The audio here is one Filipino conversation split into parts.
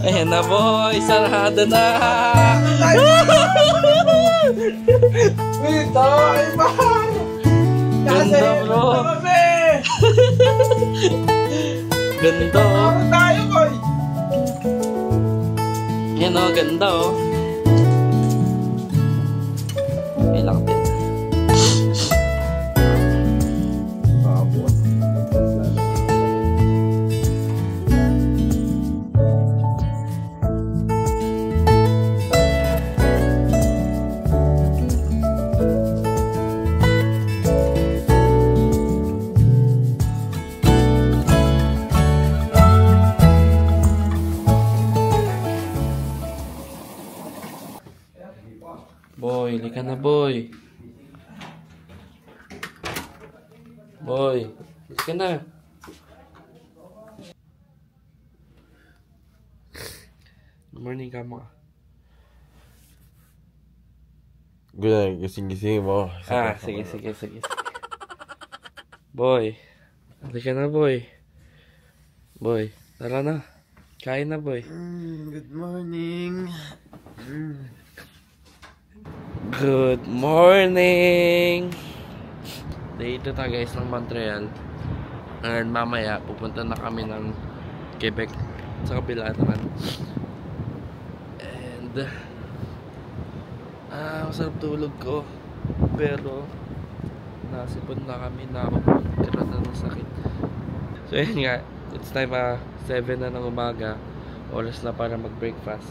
Ayan na boy, sarado na. Ito, iba. Ganda bro. Ganda oh. Ano tayo, boy? Yan oh, ganda oh. Okay lang din. Boy, lika na boy. Boy, lika na. Good morning ka mo. Good, gising-gising mo. Sige. Boy, lika na boy. Boy, tara na. Kain na boy. Good morning. Good morning! Dito tayo guys ng Montreal. And mamaya pupunta na kami ng Quebec sa kabila naman. And masarap tulog ko. Pero nasipon na kami na magkaroon na ng sakit. So yun nga, it's time 7 na ng umaga. Oras na para mag-breakfast.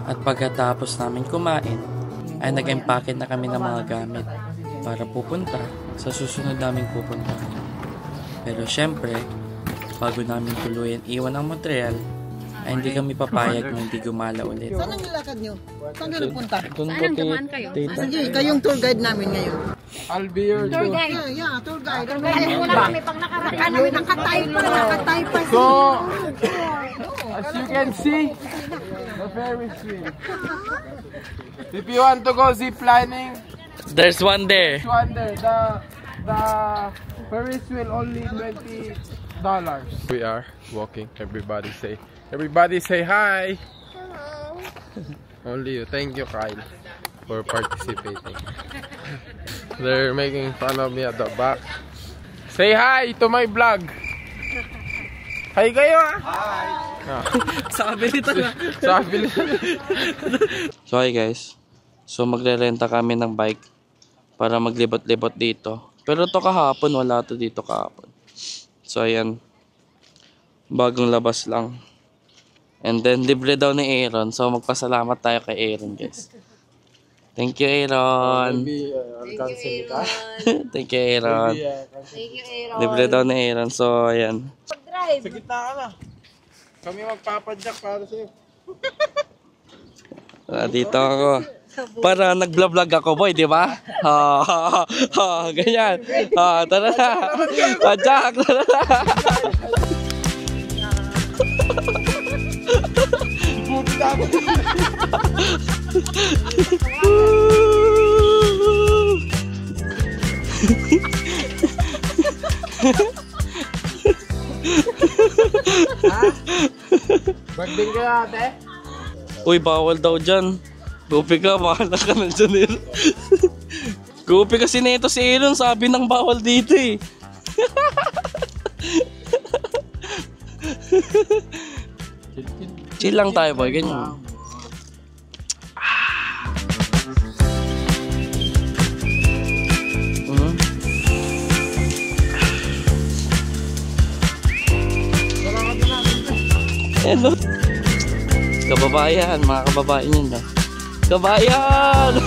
At pagkatapos namin kumain, ay nag-empake na kami ng mga gamit para pupunta sa susunod naming pupuntahan. Pero syempre, bago namin tuluyan iwan ang Montreal, ay hindi kami papayag na hindi gumala ulit. Saan ang nilakad nyo? Saan kayo punta? Saan naman kayo? Sige, kayong tour guide namin ngayon. I'll be your tour guide. Yeah, tour guide. Alam mo na kami pag nakarating. Nakatay pa. So, as you can see, the Ferris wheel. If you want to go zip lining, There's one there. wonder the Ferris wheel only $20. We are walking. Everybody say hi. Hello. Only you. Thank you, Kyle, for participating. They're making fun of me at the back. Say hi to my vlog. Hi kayo ah. Hi. Sabi nito na. Sabi nito. So hi guys. So magre-renta kami ng bike para maglibot-libot dito. Pero to kahapon, wala to dito kahapon. So ayan. Bagong labas lang. And then libre daw ni Aaron. So magpasalamat tayo kay Aaron guys. Thank you Aaron. Thank you Aaron. Libre daw ni Aaron. So ayan. Sa gitna ka na. Kami magpapadyak para sa'yo. Dito ako. Para nag-vlog ako boy, di ba? Ganyan. Tara na. Padyak. Tara na. Bagding ka ate? Uy, bawal daw dyan. Gupi ka, bahala ka na dyan. Gupi kasi nito si Elon, sabi ng bawal dito eh. Chill lang tayo boy, ganyan. Hello. Kababayan, mga kababayan yun ba? Kabayan!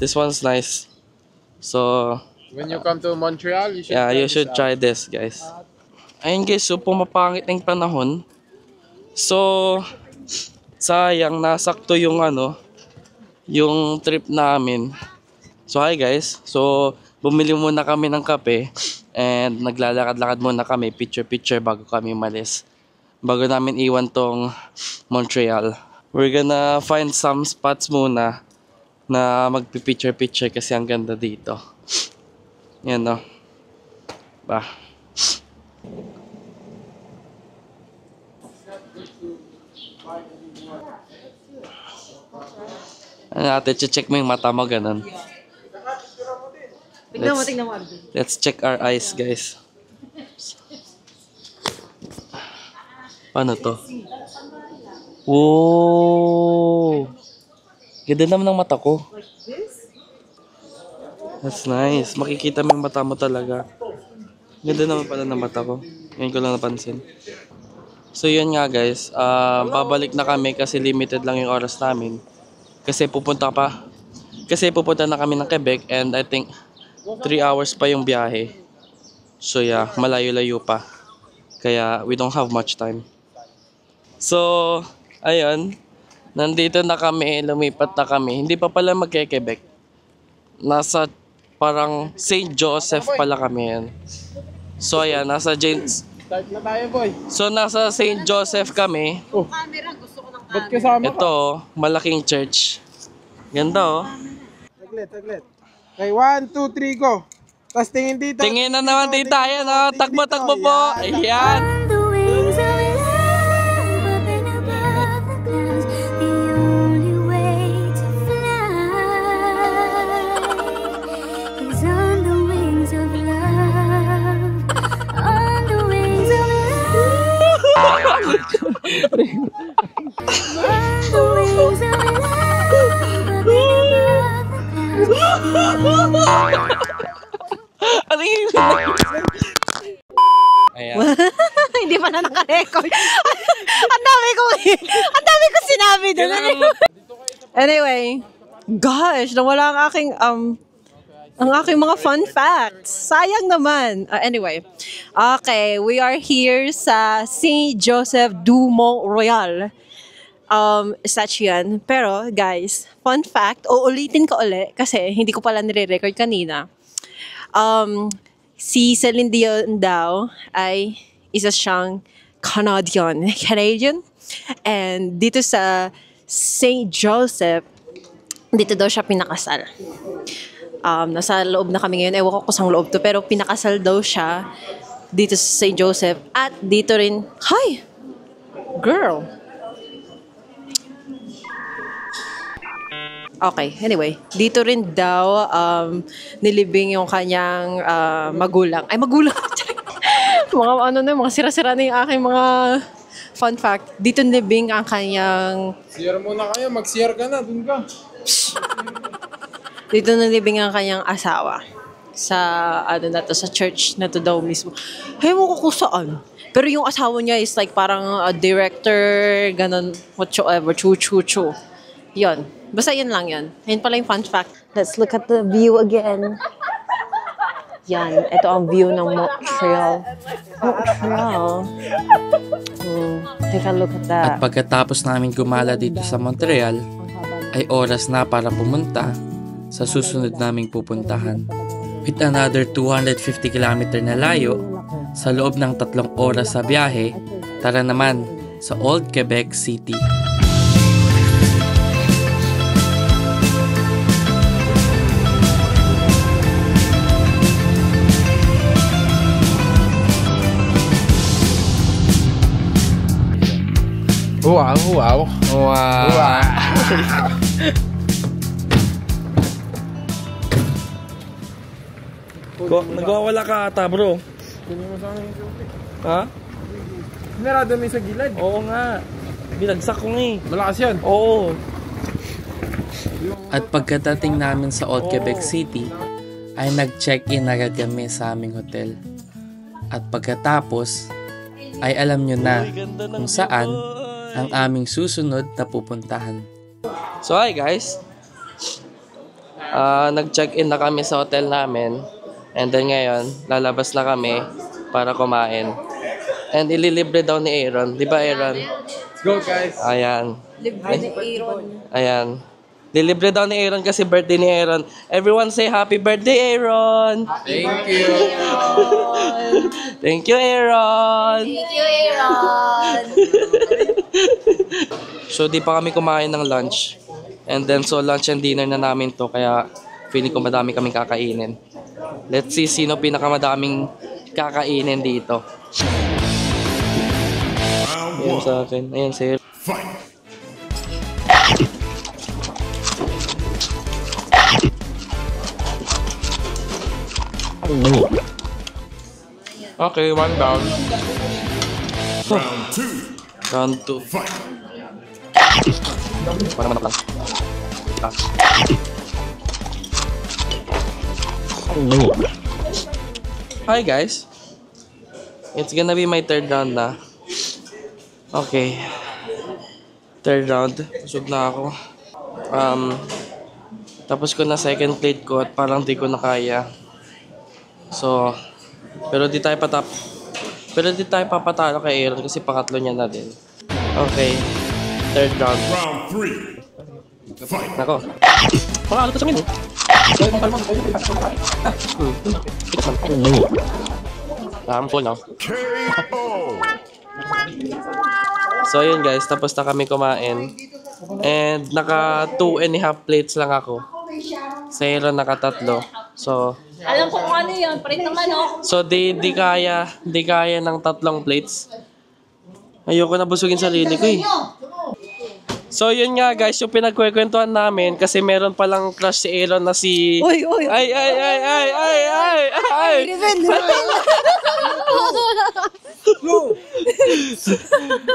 This one's nice. So, when you come to Montreal, you should try this, guys. Ayun guys, so pumapangit ng panahon. So, sayang, nasakto yung yung trip namin. So, hi guys. So, bumili muna kami ng kape. And naglalakad-lakad muna kami, picture-picture bago kami umalis. Bago namin iwan tong Montreal. We're gonna find some spots muna na magpipicture-picture kasi ang ganda dito. Yan no. Ba. Ano ate, check mo yung mata mo, ganun. Tingnan mo. Let's check our eyes, guys. Paano to? Whoa! Ganda naman ng mata ko. That's nice. Makikita mo yung mata mo talaga. Ganda naman pala ng mata ko. Ngayon ko lang napansin. So yun nga guys. Babalik na kami kasi limited lang yung oras namin. Kasi pupunta na kami ng Quebec and I think 3 hours pa yung biyahe. So yeah, malayo-layo pa. Kaya we don't have much time. So, ayun. Nandito na kami, lumipat na kami. Hindi pa pala magke-Quebec. Nasa parang St. Joseph pala kami yan. So ayan, nasa James. Start na tayo, boy. So nasa St. Joseph kami. Camera, gusto ko ng Ba't kasama ka? Ito, malaking church. Ganda oh. Taglit. Okay, 1, 2, 3, go. Tapos tingin dito. Tingin na naman din tayo, no? Takbo-takbo po. Ayan. The wings of love up and above the clouds, the only way to fly is on the wings of love, on the wings of love, on the wings of love up and above the clouds. Ano yun? Ayan. Hindi pa na naka-record. Ang dami ko sinabi doon. Anyway, gosh, nawala ang aking mga fun facts. Sayang naman. Anyway, okay, we are here sa St. Joseph du Mont Royal. Statue yan. Pero, guys, fun fact, uulitin ko ulit kasi hindi ko pala nire-record kanina. Si Celine Dion daw ay isa siyang Canadian. And dito sa St. Joseph, dito daw siya pinakasal. Nasa loob na kami ngayon. Ewan ko kung saan loob to. Pero pinakasal daw siya dito sa St. Joseph. At dito rin, hi! Girl! Okay, anyway. Dito rin daw nilibing yung kanyang magulang. Ay, magulang! mga sira-sira na yung aking mga fun fact. Dito nilibing ang kanyang... CR muna kayo. Mag-CR ka na. Dun ka. Dito nilibing ang kanyang asawa. Sa, sa church na to daw mismo. Hay mo ko kung saan. Pero yung asawa niya is like parang director, ganun, whatsoever, chu-chu-chu. Yun. Basta yun lang yun. Yun pala yung fun fact. Let's look at the view again. Yan. Ito ang view ng Montreal. Take a look at that. At pagkatapos namin gumala dito sa Montreal, ay oras na para pumunta sa susunod naming pupuntahan. With another 250 km na layo, sa loob ng 3 oras sa biyahe, tara naman sa Old Quebec City. Wow. Nagwawala ka ata, bro. Kunin mo sa akin yung suti. Ha? Narado mo sa gilid. Oo nga. Binagsak ko nga eh. Malakas yan. Oo. At pagkadating namin sa Old Quebec City, ay nag-check-in na kami sa aming hotel. At pagkatapos, ay alam nyo na kung saan ang aming susunod na pupuntahan. So hi guys! Nag-check-in na kami sa hotel namin. And then ngayon, lalabas na kami para kumain. And ililibre daw ni Aaron. Di ba Aaron? Let's go guys. Ayan. Libre ni Aaron. Ayan. Lilibre daw ni Aaron kasi birthday ni Aaron. Everyone say happy birthday, Aaron! Thank you. Thank you, Aaron! Thank you, Aaron. So, di pa kami kumain ng lunch. And then, so lunch and dinner na namin to. Kaya, feeling ko madami kaming kakainin. Let's see sino pinakamadaming kakainin dito. Ayan sa akin. Ayan, sir. Okay, one down. Round 2. Para manok lang. Hi guys. It's gonna be my third round na. Okay. Third round. Busog na ako. Tapos ko na second plate ko at parang di ko na kaya. So, pero di tayo papatalo kay Aaron kasi pangatlo niya na din. Okay. Third round. Round 3. Fight. Nako. Pangalan ko sa amin. I'm full now. KO. So yun guys, tapos na kami kumain. And naka 2.5 plates lang ako. Sa Aaron naka 3. So Alam ko kung ano yun. Parit ng manok. So di kaya ng 3 plates. Ayoko na busugin sarili ko eh. So yun nga guys, yung pinagkwekwentuhan namin kasi meron palang crush si Aaron na si Uy, uy. Ay.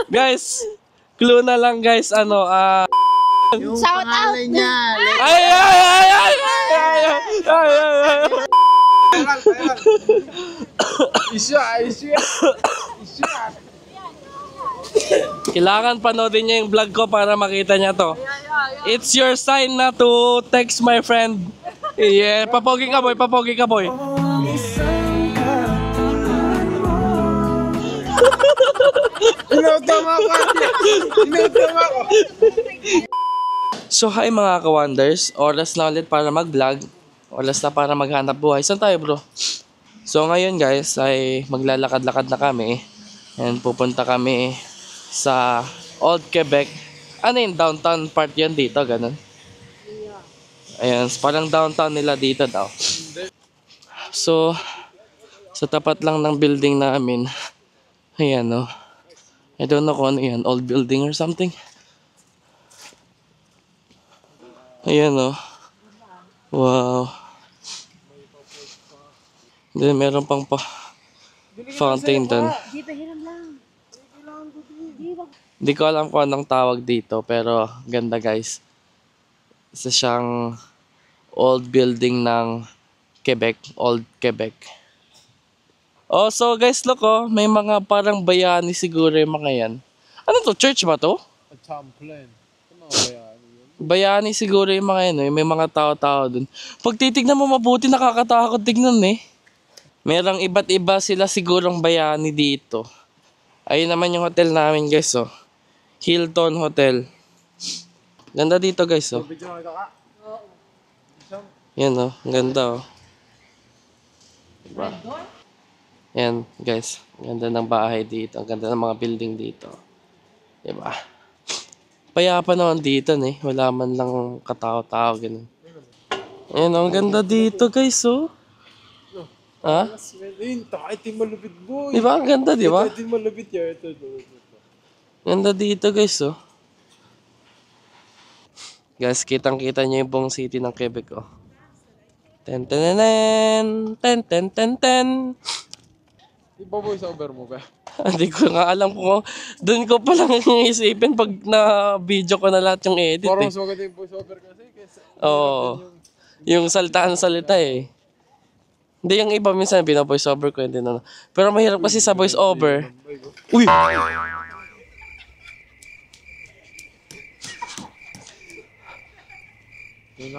Guys, clue na lang guys, Shout out. ay. Isya. Kailangan panoodin niya yung vlog ko para makita niya to. It's your sign na to text my friend. Yeah, papogi ka boy. Inutama ko. So hi mga ka-wonders, oras na ulit para mag-vlog. Oras na para maghanap buhay. Saan tayo bro? So ngayon guys ay maglalakad-lakad na kami. And pupunta kami sa Old Quebec. Ano yung downtown part yan dito, ganun? Ayan, parang downtown nila dito daw. So, sa tapat lang ng building namin, ayan no. I don't know kung ano yan, old building or something. Ayan no. Wow. Then meron pang fountain doon. Hindi ko alam kung anong tawag dito, pero ganda guys. Isa siyang old building ng Quebec, Old Quebec. Oh, so guys, look oh, may mga parang bayani siguro yung mga yan. Ano to? Church ba to? Bayani siguro yung mga yan, eh. May mga tao-tao dun. Pag titignan mo mabuti, nakakatakot tignan eh. Merong iba't iba sila sigurong bayani dito. Ayun naman yung hotel namin guys oh. Hilton Hotel. Ganda dito guys oh. Yan oh, ganda oh. Diba? Yan guys, ganda ng bahay dito. Ang ganda ng mga building dito. Diba? Payapa naman dito eh. Wala man lang katao-tao ganun. Yan oh, ang ganda dito guys oh. Ha? Diba? Ang ganda diba? Ganda dito guys oh. Guys, kitang-kita nyo yung buong city ng Quebec oh. Ten. Di ba voice over mo ba? Hindi ko nga alam kung doon ko pa lang isipin pag na-video ko na lahat yung edit Parang eh. mas maganda yung voice over kasi. Oo. Yung salita eh. Hindi yung iba minsan bina-voice over ko hindi na. Pero mahirap kasi sa voice over. Uy!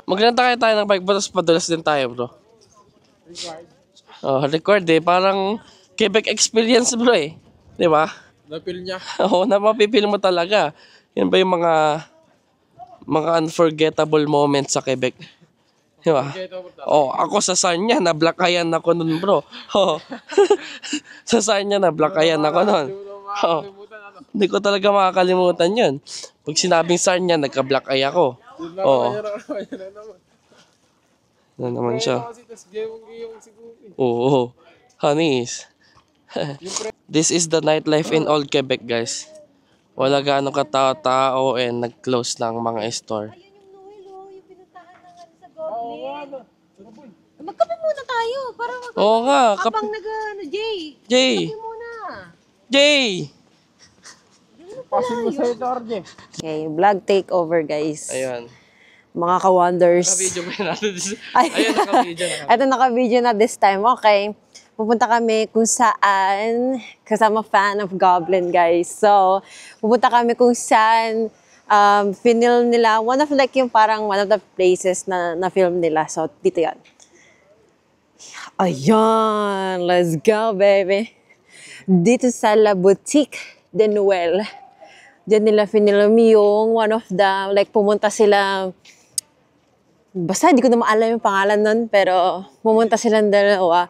Magrenta kaya tayo ng bike tapos padulas din tayo bro. Oh, record eh. Parang Quebec experience bro eh. Di ba? Napil niya. Oo, na mapipil mo talaga. Yan ba yung mga mga unforgettable moments sa Quebec. Di ba? Oh, ako sa Sarnia, nablakayan ako nun, bro. Oh. Sa Sarnia, nablakayan ako nun. Oh. Hindi ko talaga makakalimutan yun. Pag sinabing Sarnia, nagka-black eye ako. Oh. Ano naman siya? Oo. Honeys. This is the nightlife in Old Quebec, guys. Wala gaano katao-tao and nag-close lang mga store. Ayun yung Noel, oh, yung pinuntahan ng sa Goblin. Magkape muna tayo para Oo nga. habang Jay. Jay! Kape muna. Jay! Pasin mo sa ito, RJ. Okay, vlog takeover, guys. Ayun. Mga ka-wonders. Naka-video ba natin? Ay, Ayun, naka-video na. Ito naka-video na this time. Okay. Pupunta kami kung saan, kasama fan of Goblin, guys. So, pupunta kami kung saan film nila, one of the places na film nila. So, dito yan. Ayan, let's go, baby. Dito sa La Boutique de Noël. Diyan nila film yung one of the, pumunta sila, basta hindi ko na maalam yung pangalan nun, pero pumunta silang dalawa.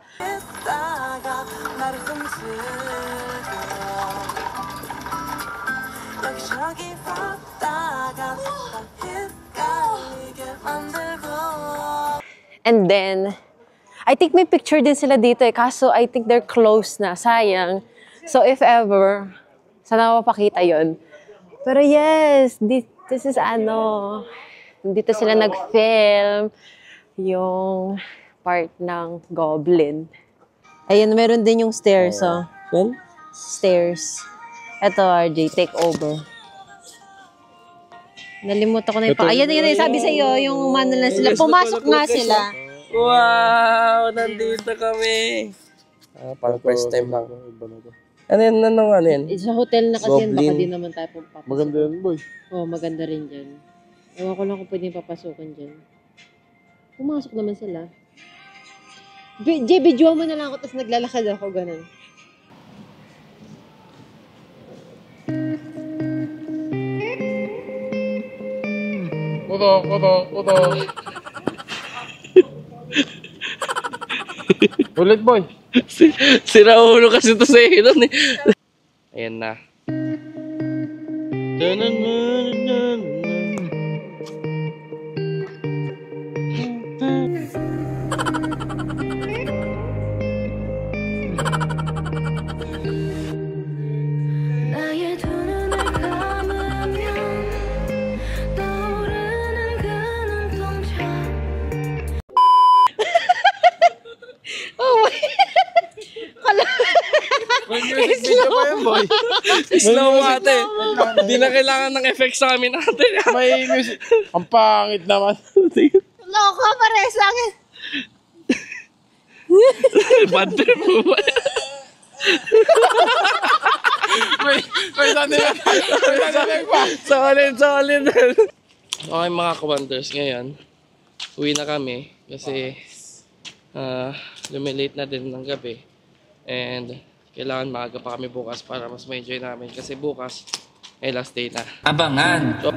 And then, I think may picture din sila dito kaso I think they're close na, sayang. So if ever, sana mapakita yon. Pero yes, this is dito sila nag-film yung part ng Goblin. Ayun, meron din yung stairs, oh. Yan? Stairs. Ito, RJ, take over. Nalimutan ko na yung Ayan, sabi sa'yo, yung umano na sila. Pumasok nga sila. Wow! Nandito kami! Parang first time lang. Ano yan? Sa hotel na kasi yan, baka Goblin. di naman tayo papasok. Maganda yan, boy. Oo, maganda rin dyan. Ewan ko lang kung pwede papasukin dyan. Pumasok naman sila. Jay, videoan mo na lang ako, tapos naglalakad ako, ganun. Uto. Ulit, boy. Sira ulo kasi ito sa ilon eh. Ayan na. 나의 두 눈을 감으면 떠오르는 그 눈동자 May music video pa yan, boy. Slow ate. Hindi na kailangan ng effects sa amin ate. May music. Ang pangit naman. Loko, pares lang. Bad trip mo ba? May sandilag pa. Solid. Okay mga ka-wonders, ngayon uwi na kami kasi lumilate na din ng gabi and kailangan maaga pa kami bukas para mas ma-enjoy namin kasi bukas ay last day na. Abangan! So,